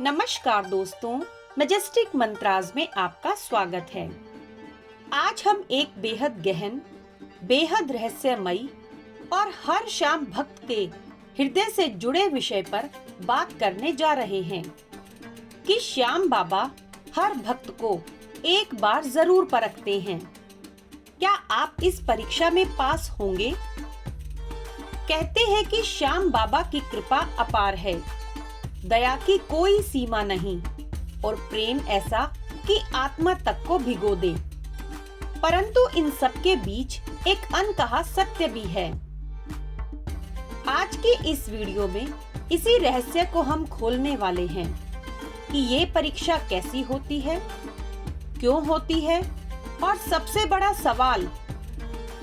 नमस्कार दोस्तों, मैजेस्टिक मंत्राज में आपका स्वागत है। आज हम एक बेहद गहन, बेहद रहस्यमयी और हर शाम भक्त के हृदय से जुड़े विषय पर बात करने जा रहे हैं कि श्याम बाबा हर भक्त को एक बार जरूर परखते हैं। क्या आप इस परीक्षा में पास होंगे? कहते हैं कि श्याम बाबा की कृपा अपार है, दया की कोई सीमा नहीं और प्रेम ऐसा कि आत्मा तक को भिगो दे। परंतु इन सब के बीच एक अनकहा सत्य भी है। आज की इस वीडियो में इसी रहस्य को हम खोलने वाले हैं कि ये परीक्षा कैसी होती है, क्यों होती है और सबसे बड़ा सवाल,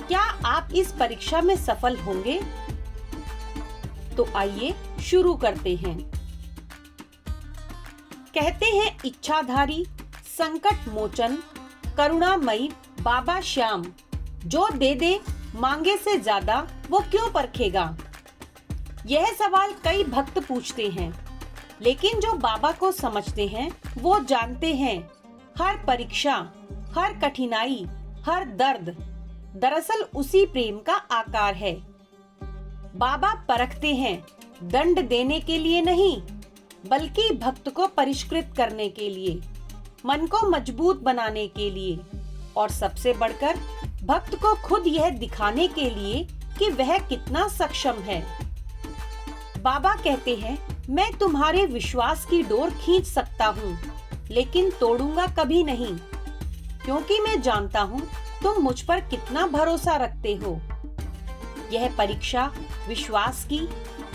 क्या आप इस परीक्षा में सफल होंगे? तो आइए शुरू करते हैं। कहते हैं इच्छाधारी, संकट मोचन, करुणामयी बाबा श्याम जो दे दे मांगे से ज्यादा वो क्यों परखेगा? यह सवाल कई भक्त पूछते हैं, लेकिन जो बाबा को समझते हैं वो जानते हैं हर परीक्षा, हर कठिनाई, हर दर्द दरअसल उसी प्रेम का आकार है। बाबा परखते हैं दंड देने के लिए नहीं, बल्कि भक्त को परिष्कृत करने के लिए, मन को मजबूत बनाने के लिए और सबसे बढ़कर भक्त को खुद यह दिखाने के लिए कि वह कितना सक्षम है। बाबा कहते हैं, मैं तुम्हारे विश्वास की डोर खींच सकता हूँ, लेकिन तोड़ूंगा कभी नहीं, क्योंकि मैं जानता हूँ तुम मुझ पर कितना भरोसा रखते हो। यह परीक्षा विश्वास की,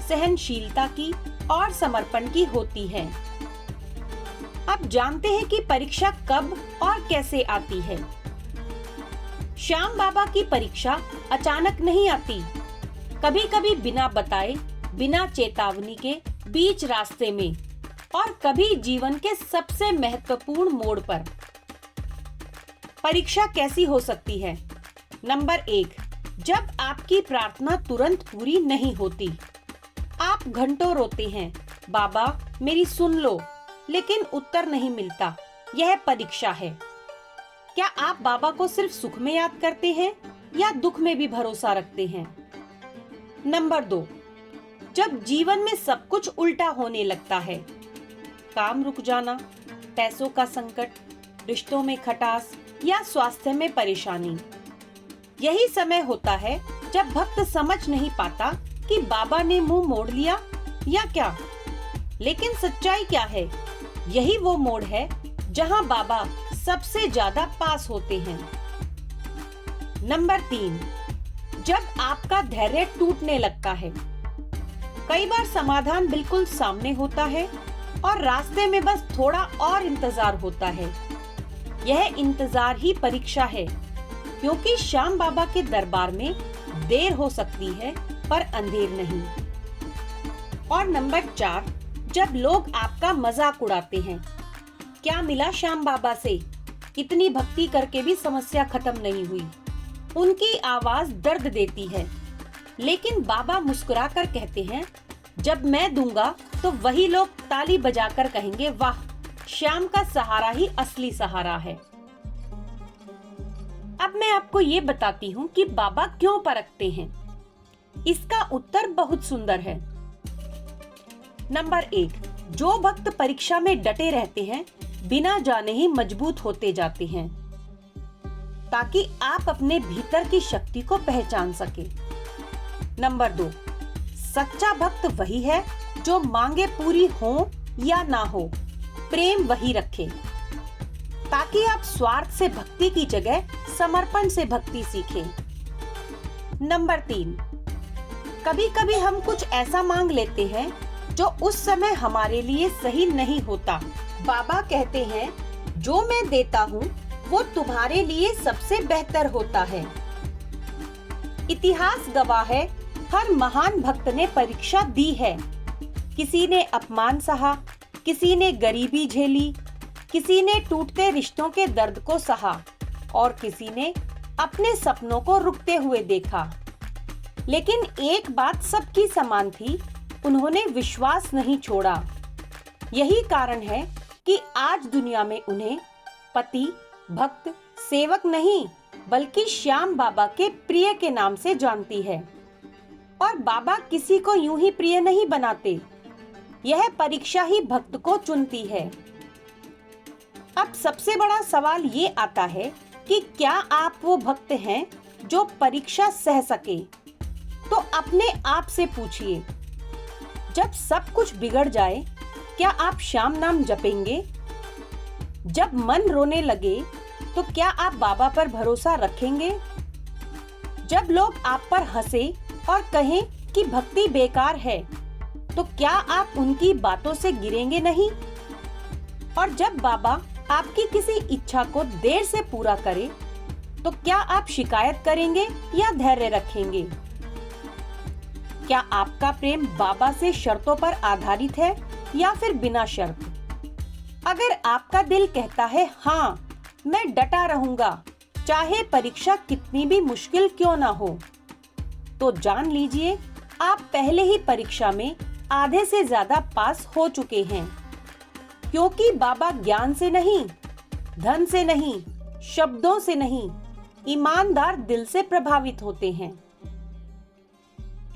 सहनशीलता की और समर्पण की होती है। अब जानते हैं कि परीक्षा कब और कैसे आती है। श्याम बाबा की परीक्षा अचानक नहीं आती, कभी कभी बिना बताए, बिना चेतावनी के बीच रास्ते में और कभी जीवन के सबसे महत्वपूर्ण मोड़ पर। परीक्षा कैसी हो सकती है? नंबर 1, जब आपकी प्रार्थना तुरंत पूरी नहीं होती। आप घंटों रोते हैं, बाबा मेरी सुन लो, लेकिन उत्तर नहीं मिलता। यह परीक्षा है। क्या आप बाबा को सिर्फ सुख में याद करते हैं या दुख में भी भरोसा रखते हैं? नंबर 2, जब जीवन में सब कुछ उल्टा होने लगता है, काम रुक जाना, पैसों का संकट, रिश्तों में खटास या स्वास्थ्य में परेशानी। यही समय होता है जब भक्त समझ नहीं पाता कि बाबा ने मुंह मोड़ लिया या क्या। लेकिन सच्चाई क्या है? यही वो मोड़ है जहां बाबा सबसे ज्यादा पास होते हैं। नंबर 3, जब आपका धैर्य टूटने लगता है। कई बार समाधान बिल्कुल सामने होता है और रास्ते में बस थोड़ा और इंतजार होता है। यह इंतजार ही परीक्षा है, क्योंकि श्याम बाबा के दरबार में देर हो सकती है पर अंधेर नहीं। और नंबर 4, जब लोग आपका मजाक उड़ाते हैं। क्या मिला श्याम बाबा से? इतनी भक्ति करके भी समस्या खत्म नहीं हुई। उनकी आवाज दर्द देती है, लेकिन बाबा मुस्कुराकर कहते हैं, जब मैं दूंगा तो वही लोग ताली बजाकर कहेंगे, वाह, श्याम का सहारा ही असली सहारा है। अब मैं आपको ये बताती हूँ कि बाबा क्यों परखते हैं। इसका उत्तर बहुत सुंदर है। नंबर 1, जो भक्त परीक्षा में डटे रहते हैं, बिना जाने ही मजबूत होते जाते हैं, ताकि आप अपने भीतर की शक्ति को पहचान सके। नंबर 2, सच्चा भक्त वही है जो मांगे पूरी हो या ना हो, प्रेम वही रखे, ताकि आप स्वार्थ से भक्ति की जगह समर्पण से भक्ति सीखें। नंबर 3, कभी कभी हम कुछ ऐसा मांग लेते हैं जो उस समय हमारे लिए सही नहीं होता। बाबा कहते हैं, जो मैं देता हूँ वो तुम्हारे लिए सबसे बेहतर होता है। इतिहास गवाह है, हर महान भक्त ने परीक्षा दी है। किसी ने अपमान सहा, किसी ने गरीबी झेली, किसी ने टूटते रिश्तों के दर्द को सहा और किसी ने अपने सपनों को रुकते हुए देखा। लेकिन एक बात सबकी समान थी, उन्होंने विश्वास नहीं छोड़ा। यही कारण है कि आज दुनिया में उन्हें पति, भक्त, सेवक नहीं बल्कि श्याम बाबा के प्रिय के नाम से जानती है। और बाबा किसी को यूं ही प्रिय नहीं बनाते, यह परीक्षा ही भक्त को चुनती है। अब सबसे बड़ा सवाल ये आता है कि क्या आप वो भक्त हैं जो परीक्षा सह सके? तो अपने आप से पूछिए, जब सब कुछ बिगड़ जाए क्या आप श्याम नाम जपेंगे? जब मन रोने लगे तो क्या आप बाबा पर भरोसा रखेंगे? जब लोग आप पर हंसे और कहें कि भक्ति बेकार है, तो क्या आप उनकी बातों से गिरेंगे नहीं? और जब बाबा आपकी किसी इच्छा को देर से पूरा करे, तो क्या आप शिकायत करेंगे या धैर्य रखेंगे? क्या आपका प्रेम बाबा से शर्तों पर आधारित है या फिर बिना शर्त? अगर आपका दिल कहता है हाँ, मैं डटा रहूंगा, चाहे परीक्षा कितनी भी मुश्किल क्यों ना हो, तो जान लीजिए आप पहले ही परीक्षा में आधे से ज्यादा पास हो चुके हैं। क्योंकि बाबा ज्ञान से नहीं, धन से नहीं, शब्दों से नहीं, ईमानदार दिल से प्रभावित होते हैं।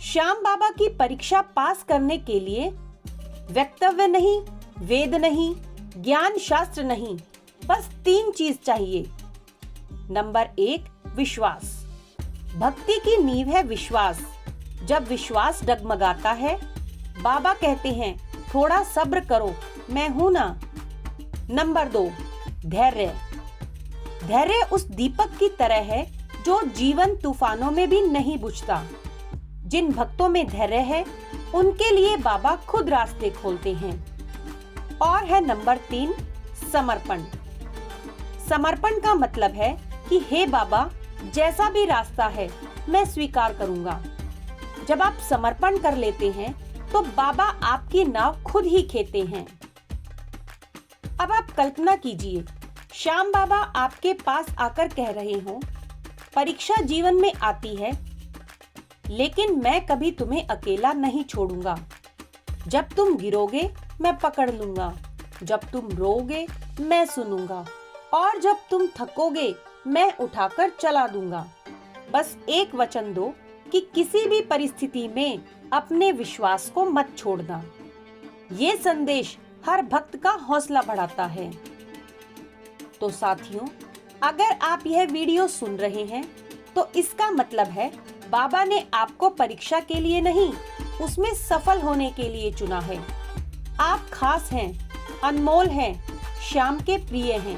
श्याम बाबा की परीक्षा पास करने के लिए वक्तव्य नहीं, वेद नहीं, ज्ञान शास्त्र नहीं, बस 3 चीज चाहिए। नंबर 1, विश्वास। भक्ति की नींव है विश्वास। जब विश्वास डगमगाता है, बाबा कहते हैं थोड़ा सब्र करो, मैं हूं ना। नंबर 2, धैर्य। धैर्य उस दीपक की तरह है जो जीवन तूफानों में भी नहीं बुझता। जिन भक्तों में धैर्य है, उनके लिए बाबा खुद रास्ते खोलते हैं। और है नंबर 3, समर्पण। समर्पण का मतलब है कि हे बाबा, जैसा भी रास्ता है मैं स्वीकार करूंगा। जब आप समर्पण कर लेते हैं तो बाबा आपकी नाव खुद ही खेते हैं। अब आप कल्पना कीजिए, श्याम बाबा आपके पास आकर कह रहे हो, परीक्षा जीवन में आती है, लेकिन मैं कभी तुम्हें अकेला नहीं छोड़ूंगा। जब तुम गिरोगे मैं पकड़ लूंगा, जब तुम रोओगे मैं सुनूंगा, और जब तुम थकोगे मैं उठाकर चला दूंगा। बस एक वचन दो कि किसी भी परिस्थिति में अपने विश्वास को मत छोड़ना। ये संदेश हर भक्त का हौसला बढ़ाता है। तो साथियों, अगर आप यह वीडियो सुन रहे हैं तो इसका मतलब है बाबा ने आपको परीक्षा के लिए नहीं, उसमें सफल होने के लिए चुना है। आप खास हैं, अनमोल हैं, श्याम के प्रिय हैं।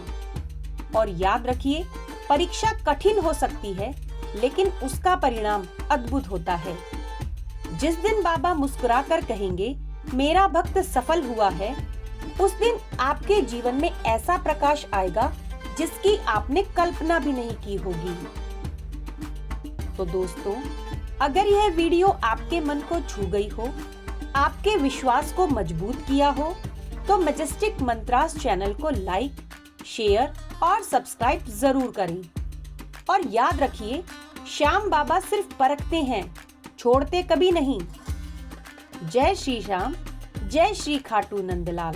और याद रखिए, परीक्षा कठिन हो सकती है, लेकिन उसका परिणाम अद्भुत होता है। जिस दिन बाबा मुस्कुराकर कहेंगे मेरा भक्त सफल हुआ है, उस दिन आपके जीवन में ऐसा प्रकाश आएगा जिसकी आपने कल्पना भी नहीं की होगी। तो दोस्तों, अगर यह वीडियो आपके मन को छू गई हो, आपके विश्वास को मजबूत किया हो, तो मैजेस्टिक मंत्रास चैनल को लाइक, शेयर और सब्सक्राइब जरूर करें। और याद रखिए, श्याम बाबा सिर्फ परखते हैं, छोड़ते कभी नहीं। जय श्री श्याम, जय श्री खाटू नंदलाल।